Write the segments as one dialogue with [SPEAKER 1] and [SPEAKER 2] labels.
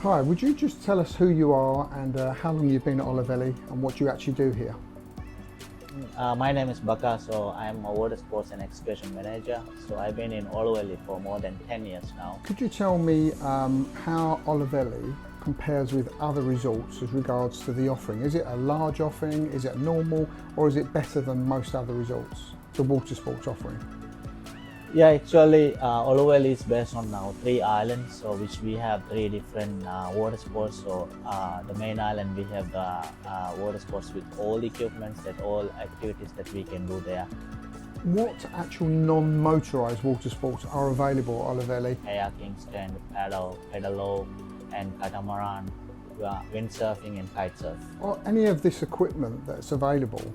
[SPEAKER 1] Hi, would you just tell us who you are and how long you've been at Olhuvile and what you actually do here?
[SPEAKER 2] My name is Baka, so I'm a Watersports and excursion manager. So I've been in Olhuvile for more than 10 years now.
[SPEAKER 1] Could you tell me how Olhuvile compares with other resorts as regards to the offering? Is it a large offering, is it normal, or is it better than most other resorts, the water sports offering?
[SPEAKER 2] Yeah, actually, Olhuvile is based on now 3 islands, so which we have 3 different water sports. So the main island we have the water sports with all equipments, that all activities that we can do there.
[SPEAKER 1] What actual non-motorised water sports are available at Olhuvile?
[SPEAKER 2] Kayaking, stand, paddle, pedalo, and catamaran, windsurfing and kitesurf.
[SPEAKER 1] Or any of this equipment that's available,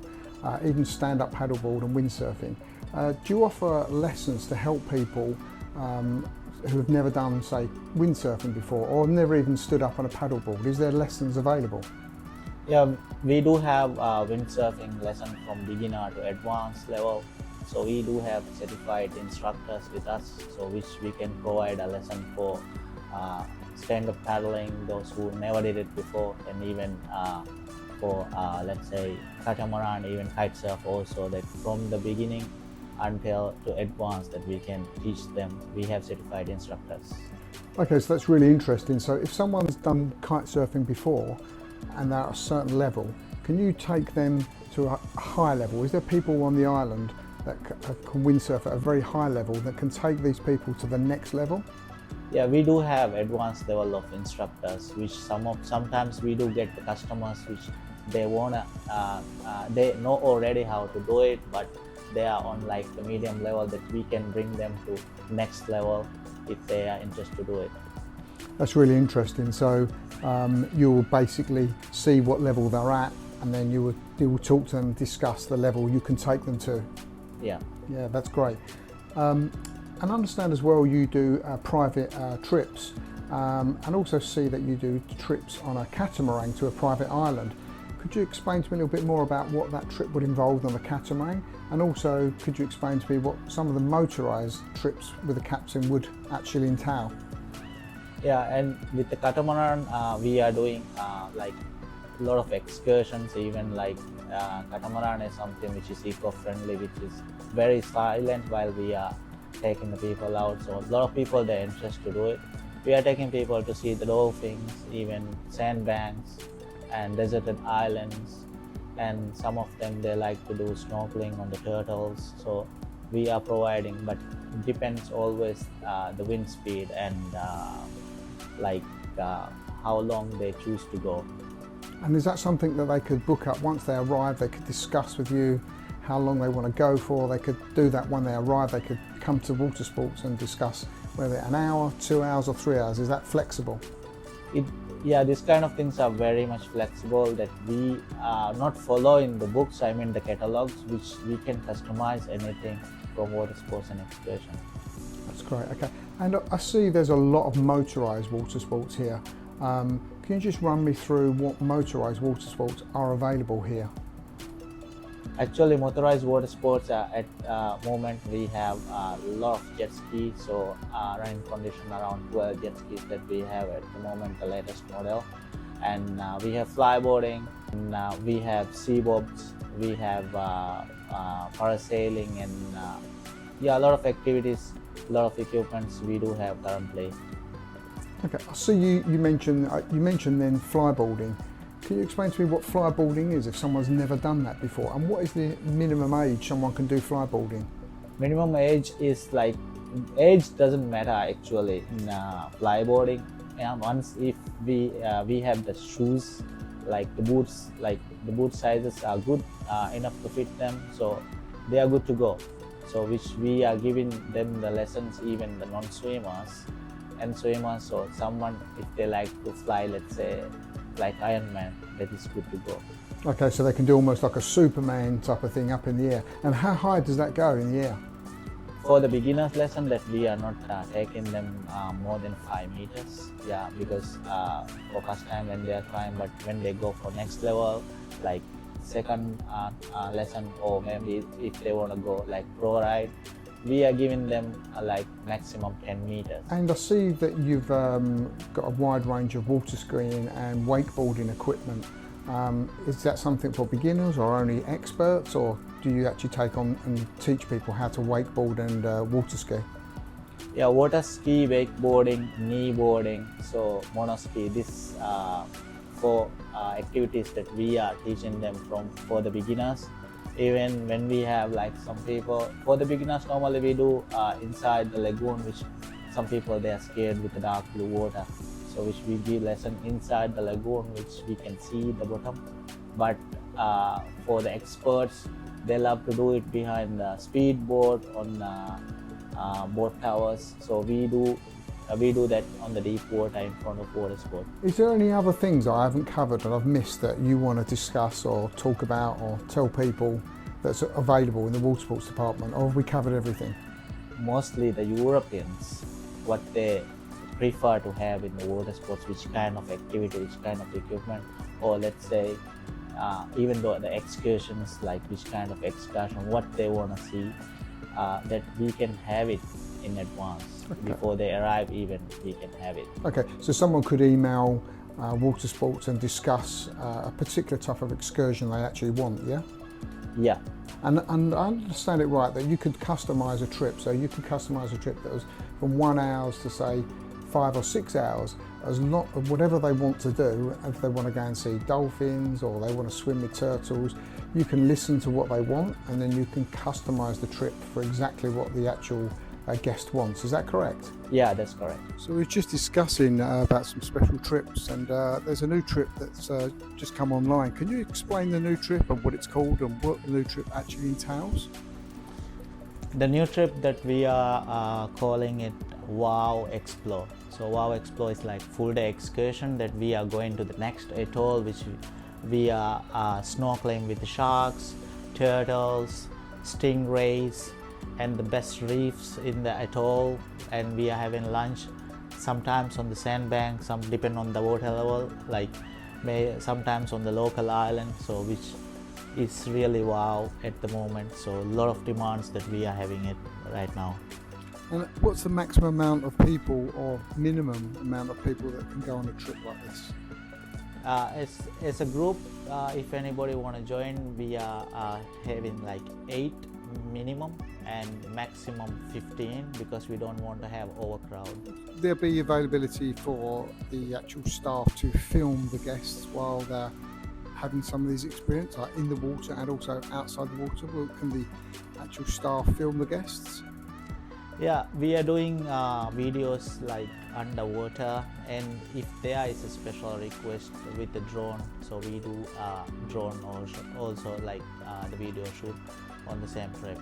[SPEAKER 1] even stand-up paddleboard and windsurfing, do you offer lessons to help people who have never done, say, windsurfing before or never even stood up on a paddleboard? Is there lessons available?
[SPEAKER 2] Yeah, we do have windsurfing lesson from beginner to advanced level. So we do have certified instructors with us, so which we can provide a lesson for stand-up paddling, those who never did it before, and even for let's say catamaran, even kitesurf also, that from the beginning until to advanced, that we can teach them. We have certified instructors.
[SPEAKER 1] Okay, so that's really interesting. So if someone's done kite surfing before and they're at a certain level, can you take them to a high level? Is there people on the island that can windsurf at a very high level that can take these people to the next level?
[SPEAKER 2] Yeah, we do have advanced level of instructors, which sometimes we do get the customers which they wanna they know already how to do it, but they are on like the medium level, that we can bring them to next level if they are interested to do it.
[SPEAKER 1] That's really interesting. So you'll basically see what level they're at, and then you will talk to them, discuss the level you can take them to.
[SPEAKER 2] Yeah.
[SPEAKER 1] Yeah, that's great. And understand as well you do private trips, and also see that you do trips on a catamaran to a private island. Could you explain to me a little bit more about what that trip would involve on the catamaran, and also could you explain to me what some of the motorised trips with the captain would actually entail?
[SPEAKER 2] Yeah, and with the catamaran we are doing like a lot of excursions, even like catamaran is something which is eco-friendly, which is very silent while we are taking the people out. So a lot of people, they're interested to do it. We are taking people to see the dolphins, even sandbanks and deserted islands, and some of them they like to do snorkeling on the turtles. So we are providing, but it depends always the wind speed and how long they choose to go.
[SPEAKER 1] And is that something that they could book up once they arrive? They could discuss with you how long they want to go for. They could do that when they arrive. They could come to Watersports and discuss whether an hour, 2 hours or 3 hours. Is that flexible?
[SPEAKER 2] Yeah, these kind of things are very much flexible, that we not follow in the books, I mean the catalogs, which we can customize anything from water sports and excursion.
[SPEAKER 1] That's great. Okay, and I see there's a lot of motorised water sports here. Can you just run me through what motorised water sports are available here?
[SPEAKER 2] Actually, motorized water sports at moment we have a lot of jet skis, so running condition around 12 jet skis that we have at the moment, the latest model. And we have flyboarding, and we have seabobs, we have parasailing, and yeah, a lot of activities, a lot of equipments we do have currently.
[SPEAKER 1] Okay, I see you mentioned then flyboarding. Can you explain to me what flyboarding is if someone's never done that before, and what is the minimum age someone can do flyboarding?
[SPEAKER 2] Minimum age is like, age doesn't matter actually in flyboarding. Once if we have the shoes, like the boots, like the boot sizes are good enough to fit them, so they are good to go. So which we are giving them the lessons, even the non-swimmers and swimmers. So someone, if they like to fly, let's say like Iron Man, that is good to go.
[SPEAKER 1] Okay, so they can do almost like a Superman type of thing up in the air. And how high does that go in the air?
[SPEAKER 2] For the beginners lesson, that we are not taking them more than 5 meters. Yeah, because for first time when they are trying, but when they go for next level, like second lesson, or maybe if they want to go like pro ride, we are giving them like maximum 10 meters.
[SPEAKER 1] And I see that you've got a wide range of water skiing and wakeboarding equipment. Is that something for beginners or only experts, or do you actually take on and teach people how to wakeboard and water ski?
[SPEAKER 2] Yeah, water ski, wakeboarding, knee boarding, so monoski. This for activities that we are teaching them for the beginners. Even when we have like some people, for the beginners normally we do inside the lagoon, which some people they are scared with the dark blue water, so which we give lesson inside the lagoon which we can see the bottom. But for the experts, they love to do it behind the speedboat on boat towers, so we do that on the deep water in front of Watersports.
[SPEAKER 1] Is there any other things I haven't covered and I've missed that you want to discuss or talk about or tell people that's available in the Watersports department, or have we covered everything?
[SPEAKER 2] Mostly the Europeans, what they prefer to have in the Watersports, which kind of activity, which kind of equipment, or let's say even though the excursions, like which kind of excursion, what they want to see, that we can have it in advance. Okay. Before they arrive, even we can have it.
[SPEAKER 1] Okay, so someone could email Watersports and discuss a particular type of excursion they actually want, yeah?
[SPEAKER 2] Yeah.
[SPEAKER 1] And I understand it right that you could customise a trip, so you could customise a trip that was from 1 hour to say 5 or 6 hours, as not whatever they want to do. If they want to go and see dolphins or they want to swim with turtles, you can listen to what they want and then you can customise the trip for exactly what the actual guest wants. Is that correct?
[SPEAKER 2] Yeah, that's correct.
[SPEAKER 1] So we're just discussing about some special trips, and there's a new trip that's just come online. Can you explain the new trip and what it's called and what the new trip actually entails?
[SPEAKER 2] The new trip that we are calling it Wow Explore. So Wow Explore is like full day excursion that we are going to the next atoll, which we are snorkeling with the sharks, turtles, stingrays, and the best reefs in the atoll, and we are having lunch sometimes on the sandbank, some depend on the water level, like sometimes on the local island, so which is really wow at the moment. So a lot of demands that we are having it right now.
[SPEAKER 1] And what's the maximum amount of people or minimum amount of people that can go on a trip like this?
[SPEAKER 2] It's a group. If anybody want to join, we are having like 8 minimum and maximum 15, because we don't want to have overcrowd.
[SPEAKER 1] There'll be availability for the actual staff to film the guests while they're having some of these experiences, like in the water and also outside the water. Can the actual staff film the guests?
[SPEAKER 2] Yeah, we are doing videos like underwater, and if there is a special request with the drone, so we do drone also like the video shoot on the same trip.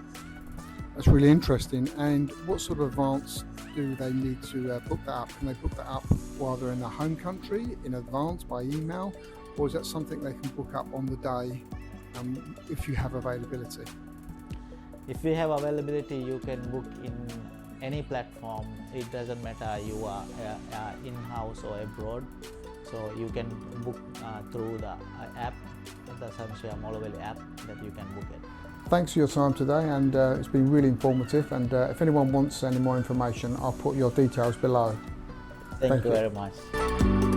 [SPEAKER 1] That's really interesting. And what sort of advance do they need to book that up? Can they book that up while they're in their home country in advance by email, or is that something they can book up on the day if you have availability?
[SPEAKER 2] If we have availability, you can book in any platform. It doesn't matter you are in-house or abroad. So you can book through the app, the Siyam Olhuveli app, that you can book it.
[SPEAKER 1] Thanks for your time today, and it's been really informative. And if anyone wants any more information, I'll put your details below.
[SPEAKER 2] Thank you very much.